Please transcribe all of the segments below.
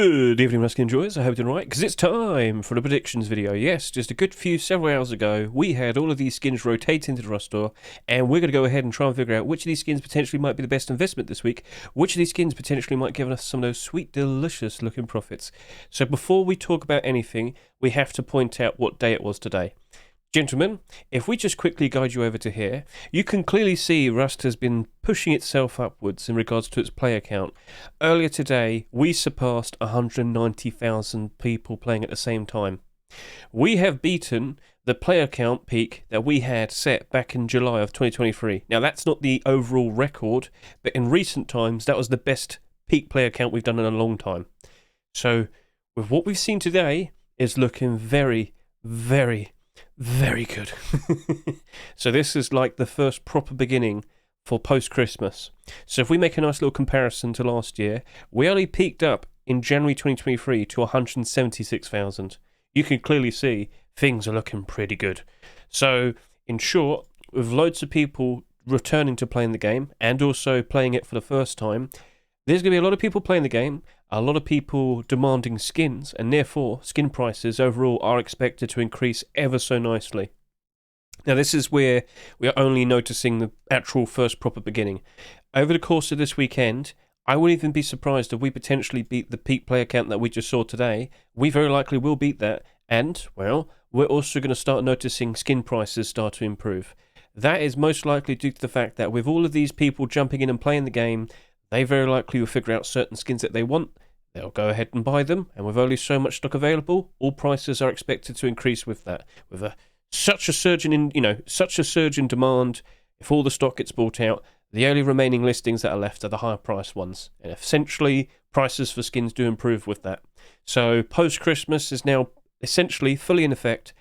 Good evening, Ruskin enjoyers. I hope you're doing right, because it's time for the predictions video. Yes, just a good several hours ago, we had all of these skins rotate into the Rust store, and we're going to go ahead and try and figure out which of these skins potentially might be the best investment this week, which of these skins potentially might give us some of those sweet, delicious looking profits. So before we talk about anything, we have to point out what day it was today. Gentlemen, if we just quickly guide you over to here, you can clearly see Rust has been pushing itself upwards in regards to its player count. Earlier today, we surpassed 190,000 people playing at the same time. We have beaten the player count peak that we had set back in July of 2023. Now, that's not the overall record, but in recent times, that was the best peak player count we've done in a long time. So, with what we've seen today, is looking very, very good. So this is like the first proper beginning for post-Christmas. So if we make a nice little comparison to last year, we only peaked up in January 2023 to 176,000. You can clearly see things are looking pretty good. So in short, with loads of people returning to playing the game and also playing it for the first time, there's going to be a lot of people playing the game, a lot of people demanding skins, and therefore skin prices overall are expected to increase ever so nicely. Now this is where we are only noticing the actual first proper beginning. Over the course of this weekend, I wouldn't even be surprised if we potentially beat the peak player count that we just saw today. We very likely will beat that, and, well, we're also going to start noticing skin prices start to improve. That is most likely due to the fact that with all of these people jumping in and playing the game, they very likely will figure out certain skins that they want. They'll go ahead and buy them, and with only so much stock available, all prices are expected to increase with that. With such a surge in demand, if all the stock gets bought out, the only remaining listings that are left are the higher priced ones, and essentially prices for skins do improve with that. So post Christmas is now essentially fully in effect.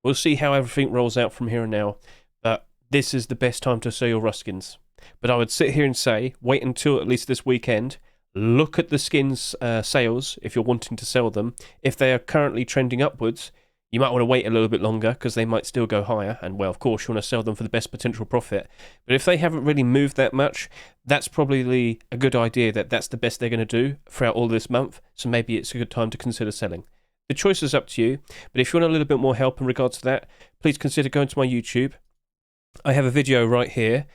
We'll see how everything rolls out from here and now, but this is the best time to sell your Rust skins. But I would sit here and say, wait until at least this weekend. Look at the skins sales if you're wanting to sell them. If they are currently trending upwards, you might want to wait a little bit longer because they might still go higher. And, well, of course, you want to sell them for the best potential profit. But if they haven't really moved that much, that's probably a good idea that that's the best they're going to do throughout all this month. So maybe it's a good time to consider selling. The choice is up to you. But if you want a little bit more help in regards to that, please consider going to my YouTube. I have a video right here.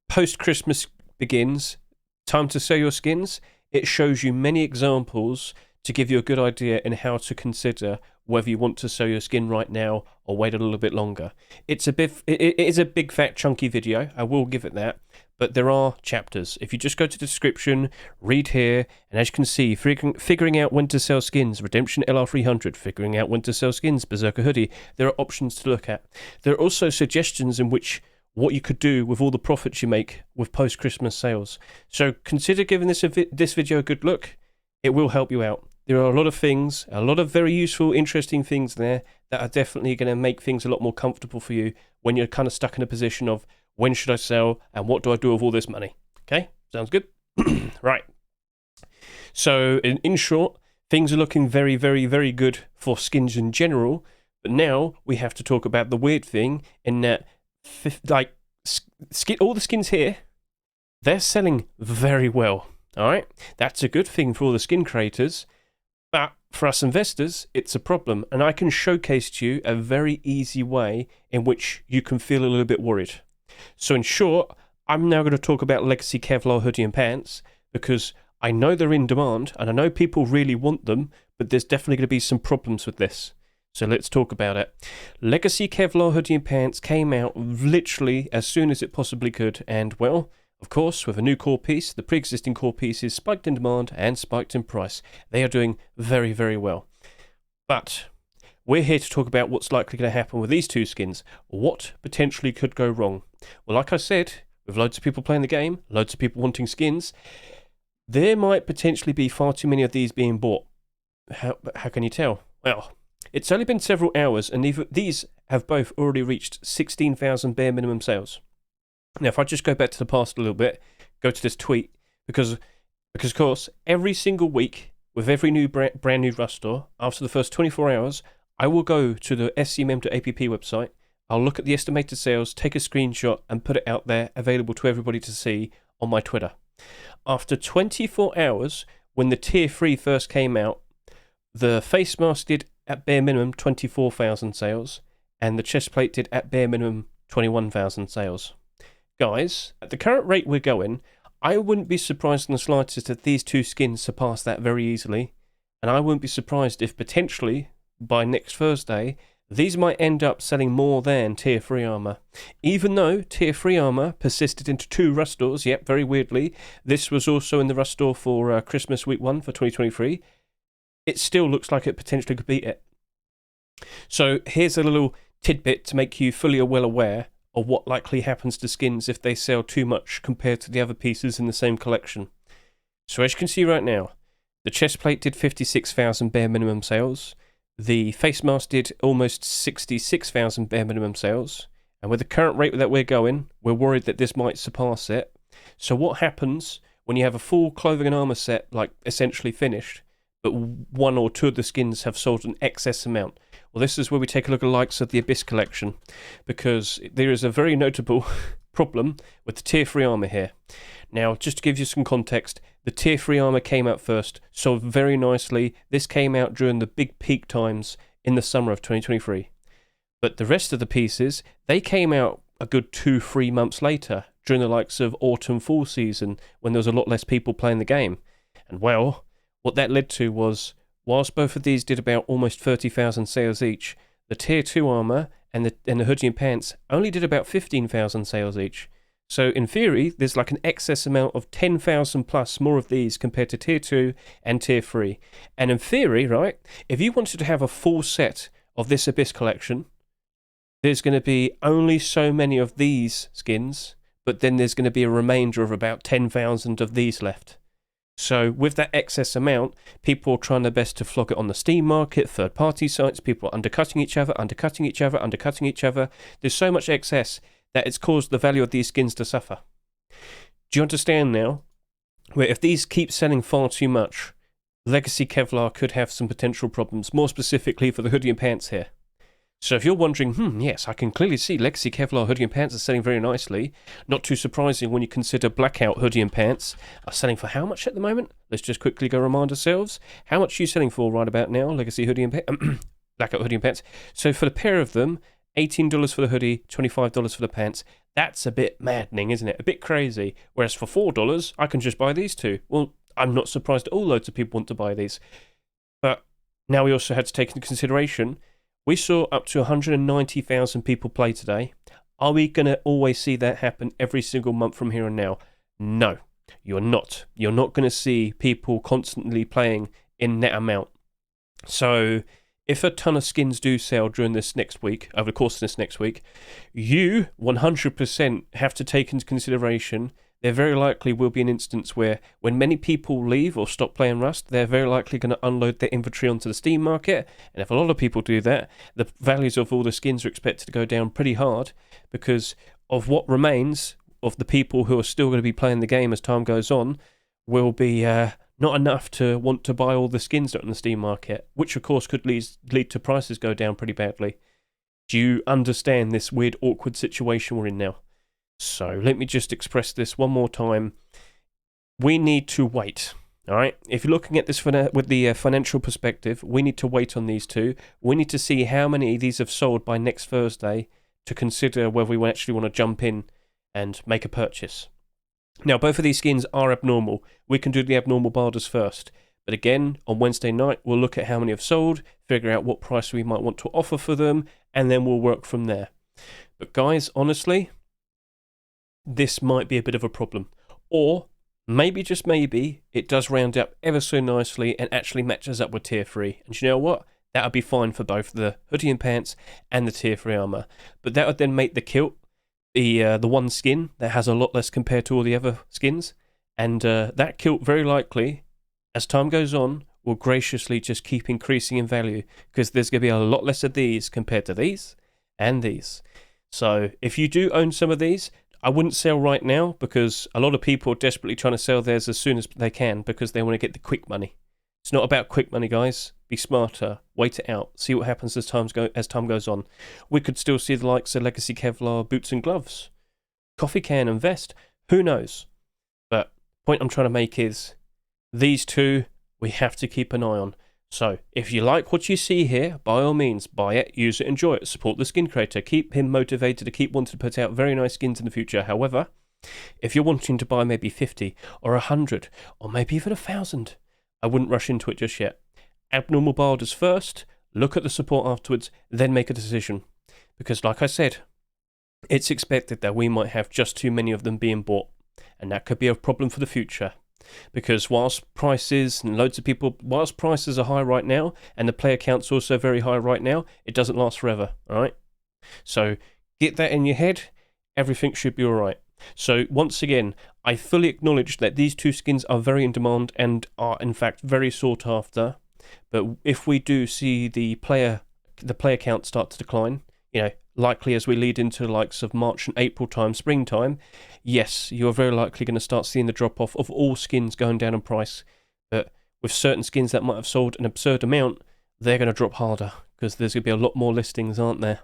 Post-Christmas begins, time to sell your skins. It shows you many examples to give you a good idea in how to consider whether you want to sell your skin right now or wait a little bit longer. It is a big fat chunky video, I will give it that, but there are chapters. If you just go to the description, read here, and as you can see, figuring out when to sell skins, Redemption LR300, figuring out when to sell skins, Berserker Hoodie, there are options to look at. There are also suggestions in which what you could do with all the profits you make with post-Christmas sales. So consider giving this video a good look. It will help you out. There are a lot of things, a lot of very useful, interesting things there that are definitely going to make things a lot more comfortable for you when you're kind of stuck in a position of when should I sell and what do I do with all this money? Okay, sounds good? Right. So in short, things are looking very, very, very good for skins in general. But now we have to talk about the weird thing in that all the skins here, they're selling very well. All right, that's a good thing for all the skin creators, but for us investors, it's a problem. And I can showcase to you a very easy way in which you can feel a little bit worried. So in short, I'm now going to talk about Legacy Kevlar Hoodie and Pants because I know they're in demand and I know people really want them, but there's definitely going to be some problems with this. So let's talk about it. Legacy Kevlar Hoodie and Pants came out literally as soon as it possibly could, and well, of course, with a new core piece, the pre-existing core pieces spiked in demand and spiked in price. They are doing very, very well. But we're here to talk about what's likely going to happen with these two skins. What potentially could go wrong? Well, like I said, with loads of people playing the game, loads of people wanting skins, there might potentially be far too many of these being bought. How can you tell? Well, it's only been several hours, and these have both already reached 16,000 bare minimum sales. Now, if I just go back to the past a little bit, go to this tweet, because of course, every single week, with every new brand new Rust store, after the first 24 hours, I will go to the scmem.app website, I'll look at the estimated sales, take a screenshot, and put it out there, available to everybody to see on my Twitter. After 24 hours, when the Tier 3 first came out, the face mask did at bare minimum 24,000 sales, and the chest plate did at bare minimum 21,000 sales. Guys, at the current rate we're going, I wouldn't be surprised in the slightest if these two skins surpass that very easily, and I wouldn't be surprised if potentially, by next Thursday, these might end up selling more than Tier 3 armor. Even though Tier 3 armor persisted into 2 Rust stores, yep, very weirdly, this was also in the Rust store for Christmas Week 1 for 2023, it still looks like it potentially could beat it. So here's a little tidbit to make you fully well aware of what likely happens to skins if they sell too much compared to the other pieces in the same collection. So as you can see right now, the chest plate did 56,000 bare minimum sales. The face mask did almost 66,000 bare minimum sales, and with the current rate that we're going, we're worried that this might surpass it. So what happens when you have a full clothing and armor set, like essentially finished, but 1 or 2 of the skins have sold an excess amount? Well, this is where we take a look at the likes of the Abyss collection, because there is a very notable problem with the Tier 3 armor here. Now, just to give you some context, the Tier 3 armor came out first, sold very nicely. This came out during the big peak times in the summer of 2023. But the rest of the pieces, they came out a good 2-3 months later, during the likes of autumn-fall season, when there was a lot less people playing the game. And well, what that led to was, whilst both of these did about almost 30,000 sales each, the Tier 2 armor and the hoodie and pants only did about 15,000 sales each. So in theory, there's like an excess amount of 10,000 plus more of these compared to Tier 2 and Tier 3. And in theory, right, if you wanted to have a full set of this Abyss collection, there's going to be only so many of these skins, but then there's going to be a remainder of about 10,000 of these left. So with that excess amount, people are trying their best to flog it on the Steam market, third-party sites, people are undercutting each other. There's so much excess that it's caused the value of these skins to suffer. Do you understand now? Where if these keep selling far too much, Legacy Kevlar could have some potential problems, more specifically for the hoodie and pants here. So if you're wondering, yes, I can clearly see Legacy Kevlar hoodie and pants are selling very nicely. Not too surprising when you consider Blackout hoodie and pants are selling for how much at the moment? Let's just quickly go remind ourselves. How much are you selling for right about now, Legacy hoodie and pants? Blackout hoodie and pants. So for the pair of them, $18 for the hoodie, $25 for the pants. That's a bit maddening, isn't it? A bit crazy. Whereas for $4, I can just buy these two. Well, I'm not surprised at all loads of people want to buy these. But now we also had to take into consideration, we saw up to 190,000 people play today. Are we going to always see that happen every single month from here on now? No, you're not. You're not going to see people constantly playing in that amount. So if a ton of skins do sell during this next week, over the course of this next week, you 100% have to take into consideration there very likely will be an instance where when many people leave or stop playing Rust, they're very likely going to unload their inventory onto the Steam market. And if a lot of people do that, the values of all the skins are expected to go down pretty hard because of what remains of the people who are still going to be playing the game as time goes on will be not enough to want to buy all the skins that are on the Steam market, which of course could lead to prices go down pretty badly. Do you understand this weird, awkward situation we're in now? So let me just express this one more time. We need to wait, all right? If you're looking at this with the financial perspective, we need to wait on these two. We need to see how many of these have sold by next Thursday to consider whether we actually want to jump in and make a purchase. Now, both of these skins are abnormal. We can do the abnormal barders first. But again, on Wednesday night, we'll look at how many have sold, figure out what price we might want to offer for them, and then we'll work from there. But guys, honestly, this might be a bit of a problem. Or maybe, just maybe, it does round up ever so nicely and actually matches up with Tier 3. And you know what? That would be fine for both the hoodie and pants and the Tier 3 armor. But that would then make the kilt the one skin that has a lot less compared to all the other skins. And that kilt very likely, as time goes on, will graciously just keep increasing in value because there's going to be a lot less of these compared to these and these. So if you do own some of these, I wouldn't sell right now because a lot of people are desperately trying to sell theirs as soon as they can because they want to get the quick money. It's not about quick money, guys. Be smarter. Wait it out. See what happens as time goes on. We could still see the likes of Legacy Kevlar boots and gloves, coffee can and vest. Who knows? But point I'm trying to make is These two we have to keep an eye on. So, if you like what you see here, by all means, buy it, use it, enjoy it, support the skin creator, keep him motivated to keep wanting to put out very nice skins in the future. However, if you're wanting to buy maybe 50 or 100 or maybe even 1,000, I wouldn't rush into it just yet. Abnormal bilders first, look at the support afterwards, then make a decision. Because like I said, it's expected that we might have just too many of them being bought, and that could be a problem for the future. Because whilst prices are high right now, and the player count's also very high right now, it doesn't last forever, alright? So, get that in your head, everything should be alright. So, once again, I fully acknowledge that these two skins are very in demand and are in fact very sought after, but if we do see the player count start to decline, likely as we lead into the likes of March and April time, springtime, yes, you're very likely going to start seeing the drop-off of all skins going down in price. But with certain skins that might have sold an absurd amount, they're going to drop harder, because there's going to be a lot more listings, aren't there?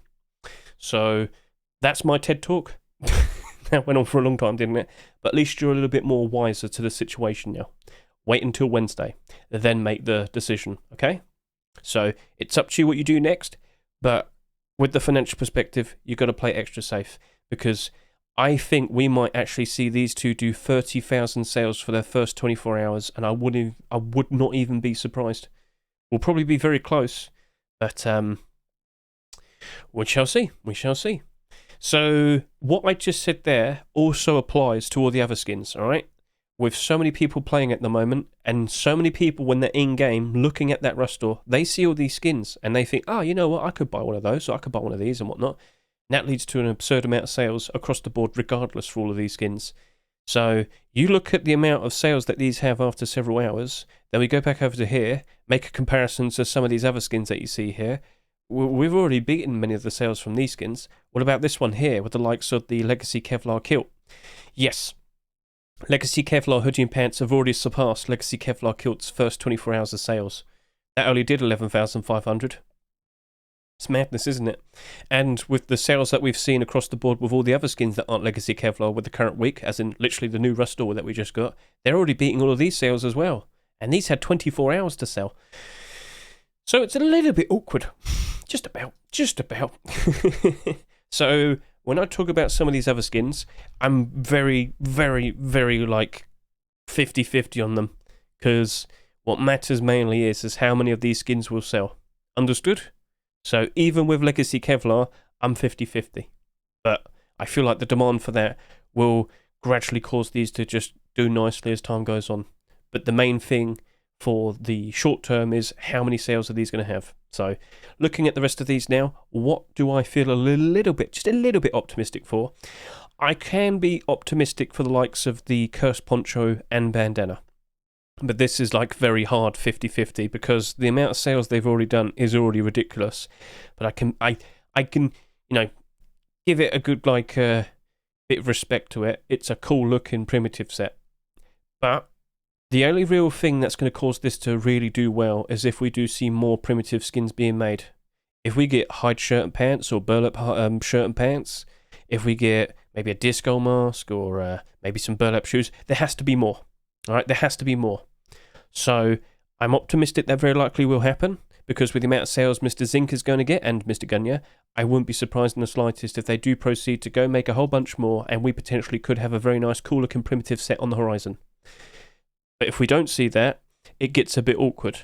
So, that's my TED Talk. That went on for a long time, didn't it? But at least you're a little bit more wiser to the situation now. Wait until Wednesday, then make the decision, okay? So, it's up to you what you do next, but with the financial perspective, you've got to play extra safe, because I think we might actually see these two do 30,000 sales for their first 24 hours, and I would not even be surprised. We'll probably be very close, but we shall see. We shall see. So what I just said there also applies to all the other skins, all right? With so many people playing at the moment, and so many people when they're in-game looking at that Rust store, they see all these skins, and they think, oh, you know what, I could buy one of those, or I could buy one of these, and whatnot. And that leads to an absurd amount of sales across the board, regardless for all of these skins. So, you look at the amount of sales that these have after several hours, then we go back over to here, make a comparison to some of these other skins that you see here. We've already beaten many of the sales from these skins. What about this one here, with the likes of the Legacy Kevlar Kilt? Yes, Legacy Kevlar Hoodie Pants have already surpassed Legacy Kevlar Kilt's first 24 hours of sales. That only did 11,500. It's madness, isn't it? And with the sales that we've seen across the board with all the other skins that aren't Legacy Kevlar with the current week, as in literally the new Rust store that we just got, they're already beating all of these sales as well. And these had 24 hours to sell. So it's a little bit awkward. Just about. So, when I talk about some of these other skins, I'm very, very, very, 50-50 on them. Because what matters mainly is how many of these skins will sell. Understood? So, even with Legacy Kevlar, I'm 50-50. But I feel like the demand for that will gradually cause these to just do nicely as time goes on. But the main thing for the short term is how many sales are these going to have. So, looking at the rest of these now, what do I feel just a little bit optimistic for? I can be optimistic for the likes of the Cursed Poncho and Bandana. But this is very hard 50-50 because the amount of sales they've already done is already ridiculous. But I can give it a good bit of respect to it. It's a cool looking primitive set. But the only real thing that's going to cause this to really do well is if we do see more primitive skins being made. If we get Hedge shirt and pants or burlap shirt and pants, if we get maybe a disco mask or maybe some burlap shoes, there has to be more. All right, there has to be more. So I'm optimistic that very likely will happen because with the amount of sales Mr. Zink is going to get and Mr. Gunya, I wouldn't be surprised in the slightest if they do proceed to go make a whole bunch more and we potentially could have a very nice cool looking primitive set on the horizon. But if we don't see that, it gets a bit awkward.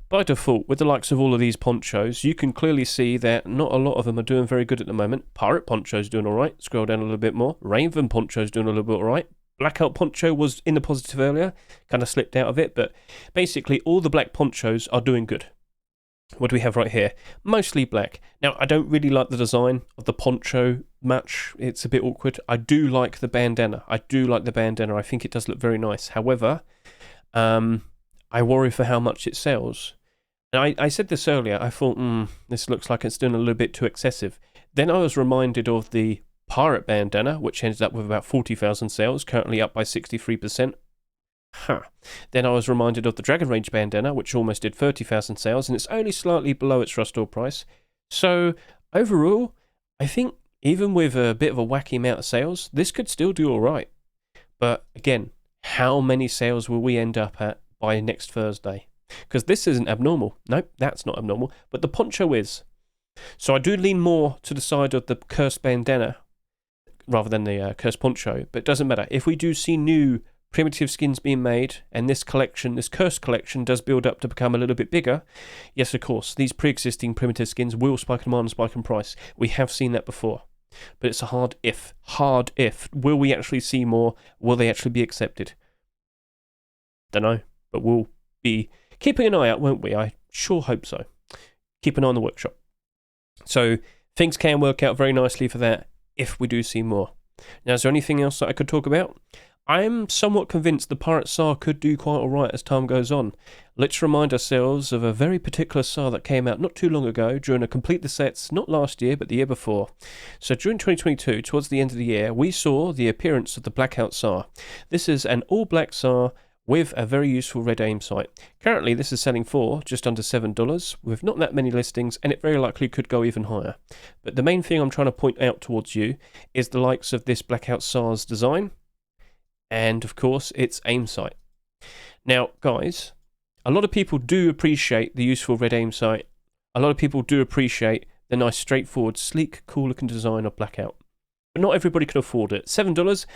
By default, with the likes of all of these ponchos, you can clearly see that not a lot of them are doing very good at the moment. Pirate Poncho's doing alright. Scroll down a little bit more. Raven Poncho's doing a little bit alright. Blackout Poncho was in the positive earlier. Kind of slipped out of it. But basically, all the black ponchos are doing good. What do we have right here? Mostly black. Now, I don't really like the design of the poncho much. It's a bit awkward. I do like the bandana. I think it does look very nice. However, I worry for how much it sells. And I said this earlier, I thought, this looks like it's doing a little bit too excessive. Then I was reminded of the Pirate Bandana, which ended up with about 40,000 sales, currently up by 63%. Then I was reminded of the Dragon Rage Bandana, which almost did 30,000 sales, and it's only slightly below its Rust store price. So, overall, I think even with a bit of a wacky amount of sales, this could still do alright. But, again, how many sales will we end up at by next Thursday. Because this isn't abnormal. Nope, that's not abnormal. But the Poncho is. So I do lean more to the side of the cursed bandana rather than the cursed Poncho. But it doesn't matter. If we do see new primitive skins being made, and this collection, this cursed collection, does build up to become a little bit bigger, yes, of course, these pre-existing primitive skins will spike in demand and spike in price. We have seen that before. But it's a hard if. Hard if. Will we actually see more? Will they actually be accepted? Don't know. But we'll be keeping an eye out, won't we? I sure hope so. Keep an eye on the workshop. So things can work out very nicely for that if we do see more. Now, is there anything else that I could talk about? I'm somewhat convinced the Pirate SAR could do quite alright as time goes on. Let's remind ourselves of a very particular SAR that came out not too long ago during a Complete the Sets, not last year but the year before. So during 2022, towards the end of the year, we saw the appearance of the Blackout SAR. This is an all-black SAR with a very useful red aim sight. Currently this is selling for just under $7 with not that many listings, and it very likely could go even higher. But the main thing I'm trying to point out towards you is the likes of this Blackout SAR's design, and of course its aim sight. Now guys, a lot of people do appreciate the useful red aim sight. A lot of people do appreciate the nice straightforward sleek cool looking design of Blackout. But not everybody can afford it. $7,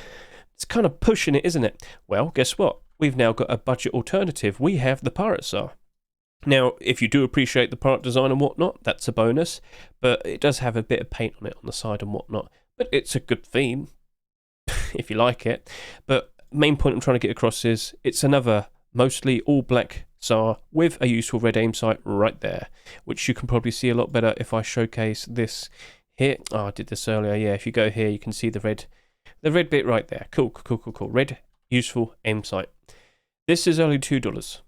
it's kind of pushing it, isn't it? Well, guess what? We've now got a budget alternative. We have the Pirate SAR. Now, if you do appreciate the pirate design and whatnot, that's a bonus, but it does have a bit of paint on it on the side and whatnot. But it's a good theme, if you like it. But main point I'm trying to get across is it's another mostly all black SAR with a useful red aim sight right there, which you can probably see a lot better if I showcase this here. Oh, I did this earlier. Yeah, if you go here, you can see the red bit right there. Cool. Red useful aim sight. This is only $2.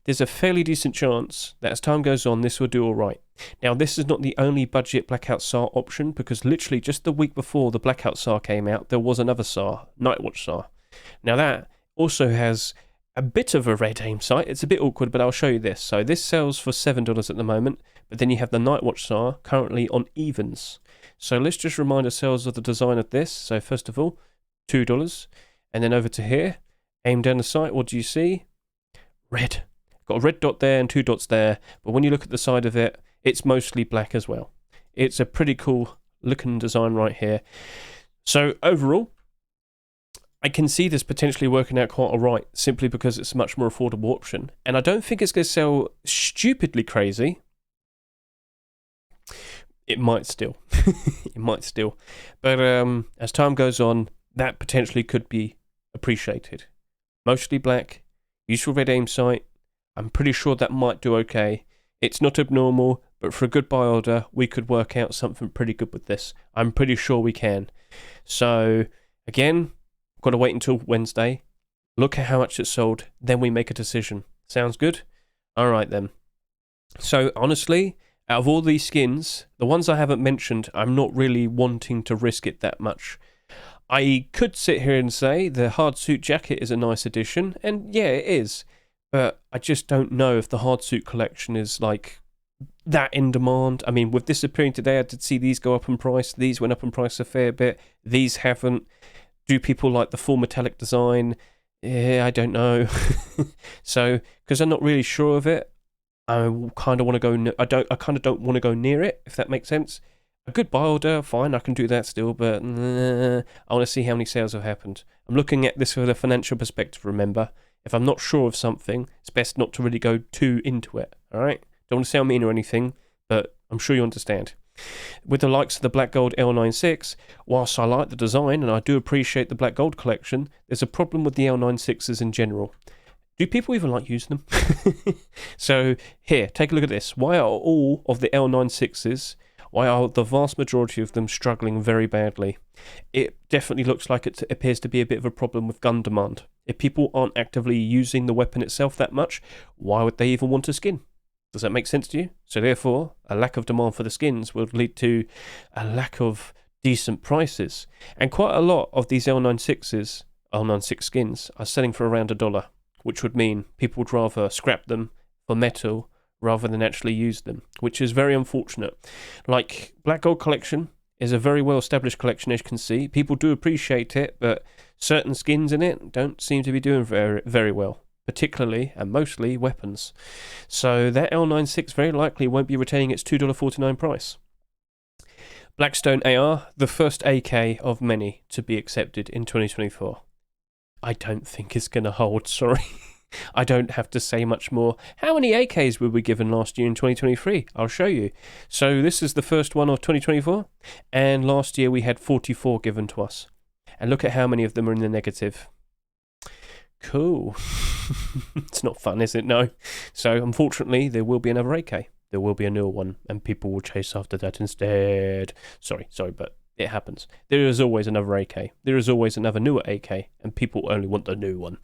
There's a fairly decent chance that as time goes on, this will do alright. Now, this is not the only budget Blackout SAR option, because literally just the week before the Blackout SAR came out, there was another SAR, Nightwatch SAR. Now, that also has a bit of a red aim sight. It's a bit awkward, but I'll show you this. So this sells for $7 at the moment, but then you have the Nightwatch SAR currently on evens. So let's just remind ourselves of the design of this. So first of all, $2. And then over to here, aim down the sight, what do you see? Red. Got a red dot there and 2 dots there, but when you look at the side of it, it's mostly black as well. It's a pretty cool looking design right here. So overall, I can see this potentially working out quite alright, simply because it's a much more affordable option. And I don't think it's going to sell stupidly crazy. It might still. It might still. But as time goes on, that potentially could be appreciated. Mostly black, useful red aim sight. I'm pretty sure that might do okay. It's not abnormal, but for a good buy order, we could work out something pretty good with this. I'm pretty sure we can. So, again, got to wait until Wednesday. Look at how much it's sold, then we make a decision. Sounds good? Alright then. So, honestly, out of all these skins, the ones I haven't mentioned, I'm not really wanting to risk it that much. I could sit here and say the hard suit jacket is a nice addition, and yeah, it is. But I just don't know if the hard suit collection is like that in demand. I mean, with this appearing today, I did see these go up in price. These went up in price a fair bit. These haven't. Do people like the full metallic design? Yeah, I don't know. So, because I'm not really sure of it, I kind of want to go. I kind of don't want to go near it, if that makes sense. A good buy order, fine, I can do that still, but I want to see how many sales have happened. I'm looking at this from a financial perspective, remember. If I'm not sure of something, it's best not to really go too into it, alright? Don't want to sound mean or anything, but I'm sure you understand. With the likes of the Black Gold L96, whilst I like the design and I do appreciate the Black Gold collection, there's a problem with the L96s in general. Do people even like using them? So, here, take a look at this. Why are all of the L96s... Why are the vast majority of them struggling very badly? It definitely looks like it appears to be a bit of a problem with gun demand. If people aren't actively using the weapon itself that much, why would they even want a skin? Does that make sense to you? So therefore, a lack of demand for the skins will lead to a lack of decent prices. And quite a lot of these L96s, L96 skins, are selling for around $1, which would mean people would rather scrap them for metal rather than actually use them, which is very unfortunate. Like, Black Gold Collection is a very well-established collection, as you can see. People do appreciate it, but certain skins in it don't seem to be doing very, very well. particularly and mostly weapons. So that L96 very likely won't be retaining its $2.49 price. Blackstone AR, the first AK of many to be accepted in 2024. I don't think it's going to hold, sorry. I don't have to say much more. How many AKs were we given last year in 2023? I'll show you. So this is the first one of 2024, and last year we had 44 given to us. And look at how many of them are in the negative. Cool. It's not fun, is it? No. So unfortunately, there will be another AK. There will be a newer one, and people will chase after that instead. Sorry, but it happens. There is always another AK. There is always another newer AK, and people only want the new one.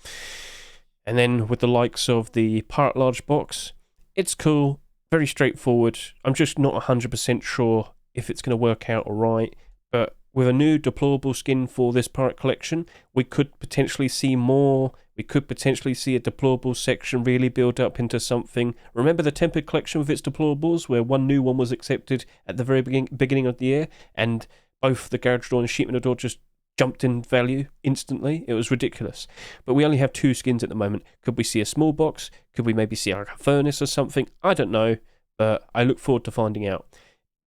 And then with the likes of the Pirate Large Box, it's cool, very straightforward. I'm just not 100% sure if it's going to work out alright, but with a new deployable skin for this Pirate collection, we could potentially see more. We could potentially see a deployable section really build up into something. Remember the Tempered collection with its deployables, where one new one was accepted at the very beginning of the year, and both the Garage Door and Sheepman Door just jumped in value instantly? It was ridiculous. But we only have 2 skins at the moment. Could we see a small box? Could we maybe see like a furnace or something? I don't know, but I look forward to finding out.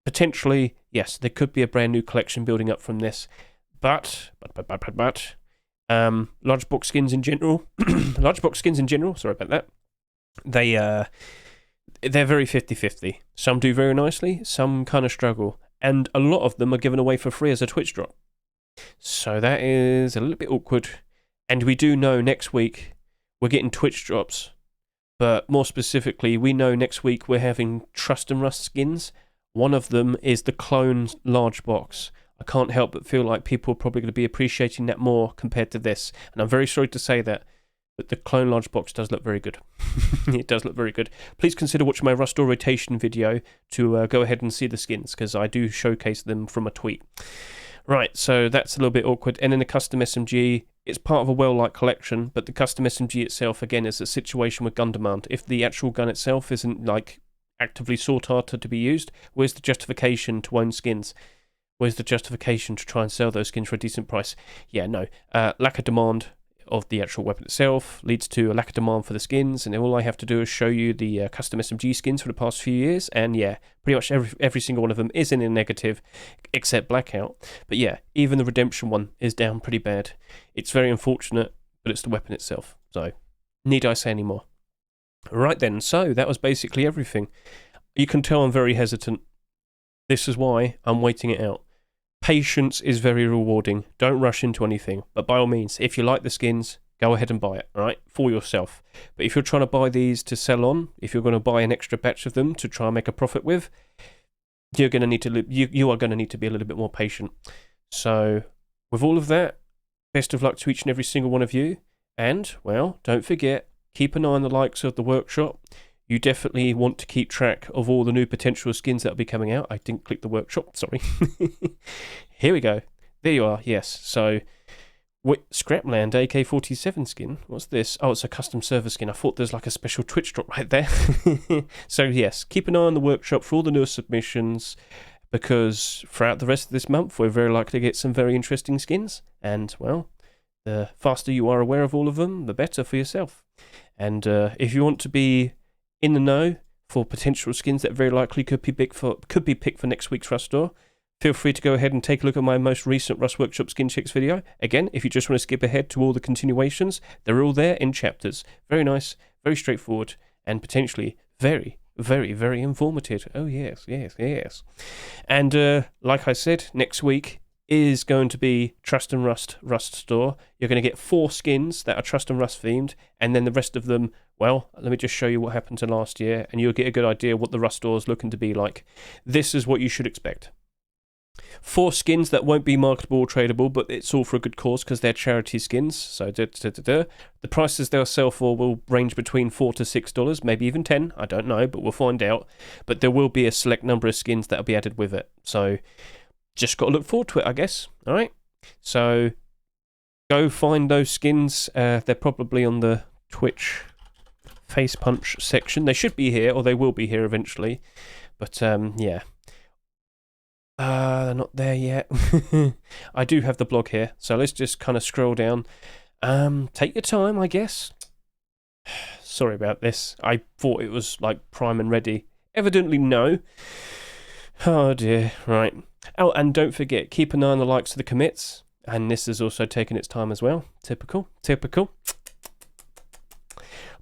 Potentially, yes, there could be a brand new collection building up from this. But large box skins in general, sorry about that, they're very 50-50. Some do very nicely, some kind of struggle, and a lot of them are given away for free as a Twitch drop. So that is a little bit awkward. And we do know next week we're getting Twitch drops, but more specifically, we know next week we're having Trust and Rust skins. One of them is the clone large box. I can't help but feel like people are probably going to be appreciating that more compared to this. And I'm very sorry to say that, but the clone large box does look very good. It does look very good. Please consider watching my Rust Door rotation video to go ahead and see the skins, because I do showcase them from a tweet. Right, so that's a little bit awkward. And then the custom SMG, it's part of a well-liked collection, but the custom SMG itself, again, is a situation with gun demand. If the actual gun itself isn't, like, actively sought after to be used, where's the justification to own skins? Where's the justification to try and sell those skins for a decent price? Yeah, no. Lack of demand of the actual weapon itself leads to a lack of demand for the skins, and all I have to do is show you the custom SMG skins for the past few years, and yeah, pretty much every single one of them is in a negative, except Blackout. But yeah, even the Redemption one is down pretty bad. It's very unfortunate, but it's the weapon itself, so need I say any more? Right then, so that was basically everything. You can tell I'm very hesitant. This is why I'm waiting it out. Patience is very rewarding. Don't rush into anything. But by all means, if you like the skins, go ahead and buy it, all right, for yourself. But if you're trying to buy these to sell on, if you're going to buy an extra batch of them to try and make a profit with, you're going to need to you are going to need to be a little bit more patient. So, with all of that, best of luck to each and every single one of you. And, well, don't forget, keep an eye on the likes of the workshop. You definitely want to keep track of all the new potential skins that will be coming out. I didn't click the workshop, sorry. Here we go. There you are, yes. So, Scrapland AK-47 skin. What's this? Oh, it's a custom server skin. I thought there's like a special Twitch drop right there. So, yes, keep an eye on the workshop for all the newest submissions, because throughout the rest of this month, we're very likely to get some very interesting skins. And, well, the faster you are aware of all of them, the better for yourself. And if you want to be in the know for potential skins that very likely could be picked for next week's Rust Store, feel free to go ahead and take a look at my most recent Rust Workshop skin checks video. Again, if you just want to skip ahead to all the continuations, they're all there in chapters. Very nice, very straightforward, and potentially very, very, very informative. Oh yes, yes, yes. And like I said, next week is going to be Trust and Rust Store. You're going to get 4 skins that are Trust and Rust themed, and then the rest of them, well, let me just show you what happened to last year, and you'll get a good idea what the Rust Store is looking to be like. This is what you should expect. 4 skins that won't be marketable or tradable, but it's all for a good cause because they're charity skins. So the prices they'll sell for will range between $4 to $6, maybe even 10. I don't know, but we'll find out. But there will be a select number of skins that will be added with it. So just got to look forward to it, I guess. All right. So go find those skins. They're probably on the Twitch Face Punch section. They should be here, or they will be here eventually. But yeah. They're not there yet. I do have the blog here, so let's just kind of scroll down. Take your time, I guess. Sorry about this. I thought it was like prime and ready. Evidently no. Oh dear, right. Oh, and don't forget, keep an eye on the likes of the commits. And this has also taken its time as well. Typical.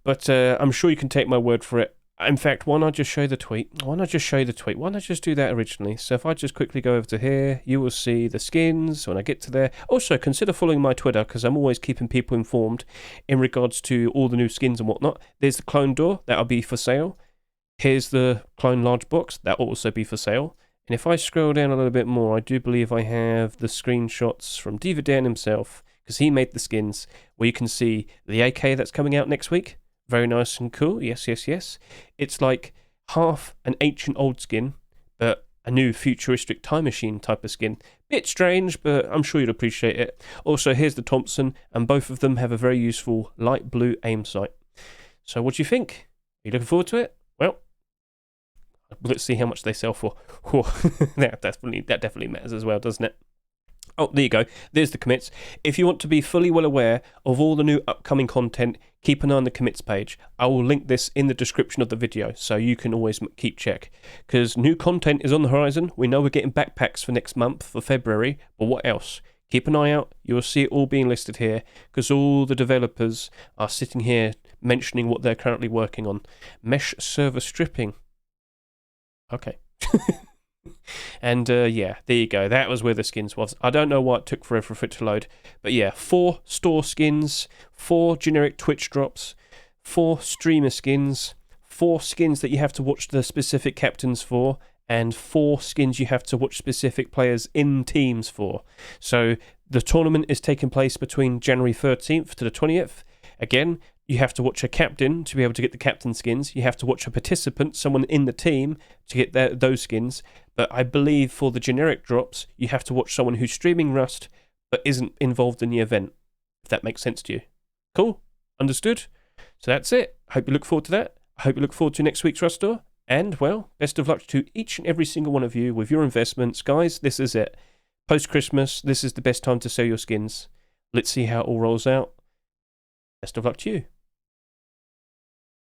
But I'm sure you can take my word for it. In fact, why not just show the tweet? Why not just do that originally? So if I just quickly go over to here, you will see the skins when I get to there. Also, consider following my Twitter, because I'm always keeping people informed in regards to all the new skins and whatnot. There's the clone door, that'll be for sale. Here's the clone large box, that'll also be for sale. And if I scroll down a little bit more, I do believe I have the screenshots from Diva Dan himself, because he made the skins, where you can see the AK that's coming out next week. Very nice and cool. Yes. It's like half an ancient old skin, but a new futuristic time machine type of skin. Bit strange, but I'm sure you'd appreciate it. Also, here's the Thompson, and both of them have a very useful light blue aim sight. So what do you think? Are you looking forward to it? Well, let's see how much they sell for. that definitely matters as well, doesn't it? Oh, there you go. There's the commits. If you want to be fully well aware of all the new upcoming content, keep an eye on the commits page. I will link this in the description of the video, so you can always keep check. Because new content is on the horizon. We know we're getting backpacks for next month, for February, but what else? Keep an eye out. You'll see it all being listed here, because all the developers are sitting here mentioning what they're currently working on. Mesh server stripping. Okay. And yeah, there you go. That was where the skins was. I don't know why it took forever for it to load. But yeah, 4 store skins, 4 generic Twitch drops, 4 streamer skins, 4 skins that you have to watch the specific captains for, and 4 skins you have to watch specific players in teams for. So the tournament is taking place between January 13th to the 20th. Again, you have to watch a captain to be able to get the captain skins. You have to watch a participant, someone in the team, to get those skins. But I believe for the generic drops, you have to watch someone who's streaming Rust but isn't involved in the event, if that makes sense to you. Cool? Understood? So that's it. I hope you look forward to that. I hope you look forward to next week's Rust Store. And, well, best of luck to each and every single one of you with your investments. Guys, this is it. Post-Christmas, this is the best time to sell your skins. Let's see how it all rolls out. Best of luck to you.